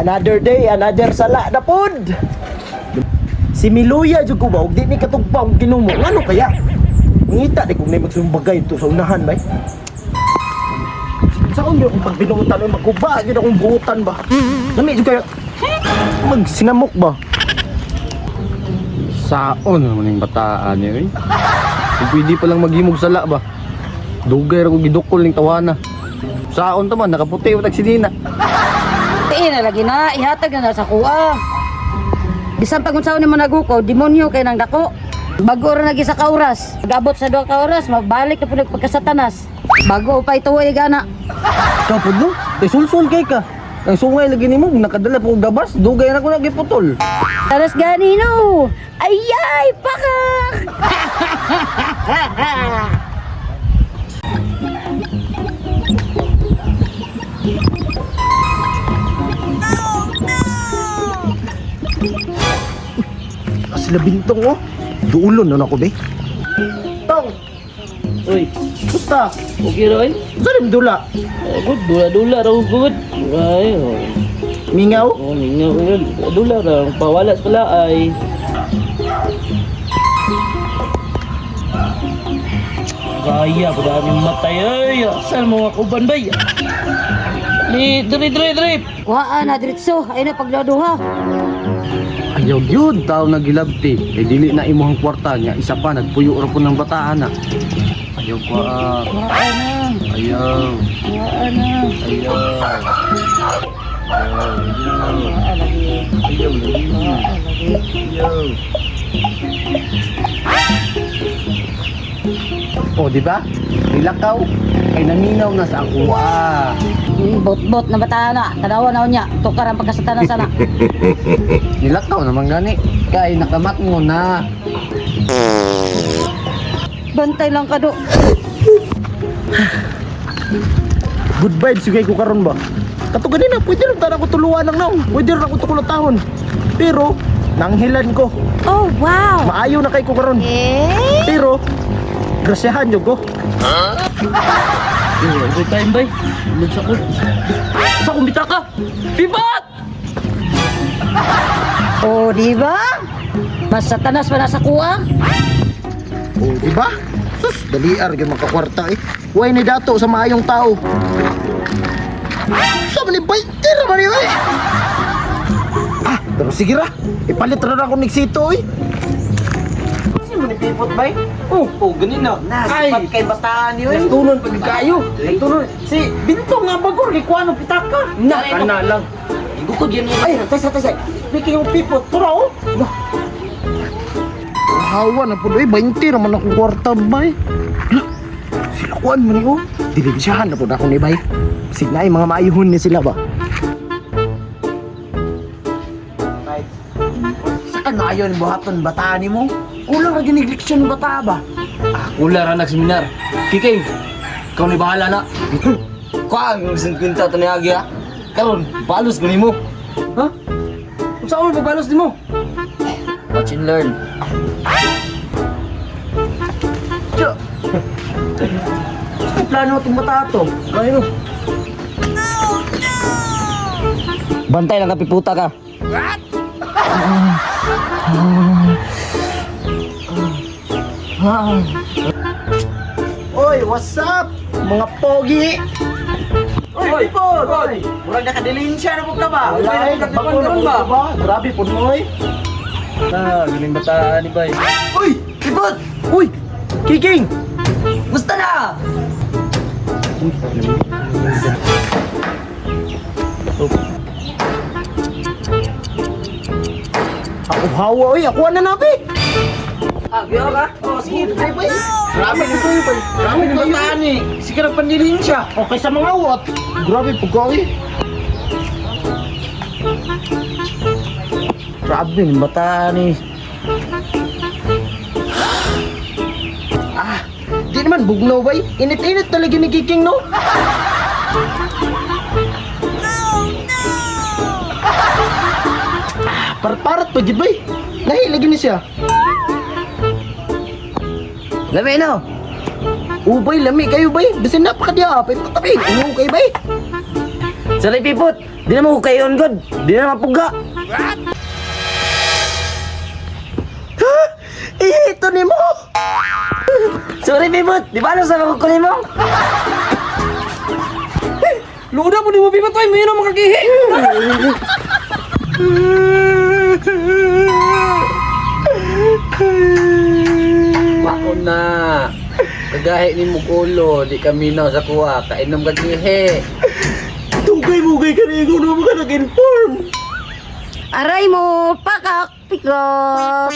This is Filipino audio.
Another day, another sala na pod. Si Miluya jud ko ba og di ni katugpa og ginumo. Ano kaya? Ngita di kung nay magsumbagay to sa unahan bay. Saan yun kung pagbinutan ay magkuba yun akong buutan ba? Nami jud kaya magsinamok ba? Saon naman yung bataan niya eh. Kung pwede palang maghimog sala ba? Dugay ra ko gidukol ning tawana. Saon to man nakaputi utag si Dina. Tiin na lagi na, ihatag na sa kuha. Bisan pag unsaon nimo naguko, demonyo kay nang dako. Bago ra lagi sa kauras. Pag-abot sa 2 ka oras, mabalik na pud pagkasatanas. Bago pa ituoy gana. Ikaw pud no? Kay sulsul kay ka. Ang sungay lagi nimo nakadala pa og gabas, dugay na ko nagiputol. Taras gani no. Ayay, pakak. Sila bintong oh. Duulon na ako be. Tong. Uy, Gusta. okay rin? Saan dula? Good, dula-dula raw good. Ay, oh. Mingaw. Oh, mingaw yun. Dula raw. Pawala sa pala ay. Kaya, padaming matay ay. Saan mga kuban ba? Dre. Kuhaan na diretso, ay na pagladuha. Ayaw gyud tao nagilabti. Kay dili na imong kwarta niya isa pa nagpuyo ra po ng bataan na. Ayaw ko Kuhaan na. Ayaw. Kuhaan na. Ayaw. Kuhaan lagi. Ayaw lagi. Kuhaan lagi. Ayaw. Oh, di ba? Nilakaw ay naminaw na sa akuha. Bot-bot na bata na. Tanawa na niya. Tukar ang pagkasatanan sana. Nilakaw naman gani. Kaya nakamat mo na. Bantay lang ka do. Good vibes sigay ko karon ba? Kato ganina, pwede rin tara ko tuluan ng naong. Pwede rin ako tukulotahon. Pero, nanghilan ko. Oh, wow. Maayo na kay ko karon. Pero, grasyahan nyo ko. Good time ba? Nagsakot. Sa kumbita ka! Pibat! Oh, di ba? Mas satanas pa nasa kuha. O, di ba? Sus, daliar yung makakwarta eh. Huwag ni dato sa maayong tao. Sa mani bay, tira man yun eh. Ah, pero sige ra. Ipalit ra ako nigsito eh. Sino ni pipot bay? Oh, ganina. Nasipat kay bataan yun eh. Nagtunon pag kayo. Nagtunon. Si Binto nga bagor, kikuha ng pitaka. Kana lang. Igukod yan yun. Ay, tasay. Speaking of pipot, tura oh. Hawa na po doy, 20 naman akong kwarta bay. Sila kuan man oh. Dilensyahan na po na ako ni bay. Signay mga maayuhon ni sila ba? Saan na ayaw ni buhaton bataan ni mo? Kulang na ginigleksyon ng bata ba? Ular anak seminar. Kikay, ikaw ni bahala na. Kuha ang isang kwinta ito na agi ha. Karon, balos ko ni mo. Ha? Kung saan mo balos ni mo? Watch and learn. Tiyo! Ano plano itong bata ito? Ayun oh. Bantay lang kapiputa ka. Oy, what's up? Mga pogi! Oy, Pipot! Murag nakadilinsya na po ka ba? Wala, nagbakuran ba? Grabe po mo eh. Galing bataan ni Bay. Uy! Pipot! Uy! Kiking! Gusto na! Ako hawa oy! Ako na nabi! Biyo ka? Oh, sige, ay bay! Grabe nito yun bay! Grabe nito bataan eh! Sige na pandilinsya! Okay sa mga awat! Grabe po ka eh! Grabe yung bataan eh! Di naman bugnaw bay. Init-init talaga ni Kiking no. Parat-parat pa jud bay. Lahi lagi ni siya. Lami no. Ubay lami kayo bay. Bisan napakadiapit. Tapi, kay bay. Salay pipot! Di na mo ko kayon god. Di na mapuga. Ito ni mo. Sorry, Bibot. Di ba sa ako kunin mo? Luda mo di mo bibot ay mayroon makakihi. Mauna. Kagahi ni Mugulo, di kami na sa kuha, kainom ka gihe. Tugay-mugay ka rin kung naman ka nag-inform. Aray mo, pakak, pikak.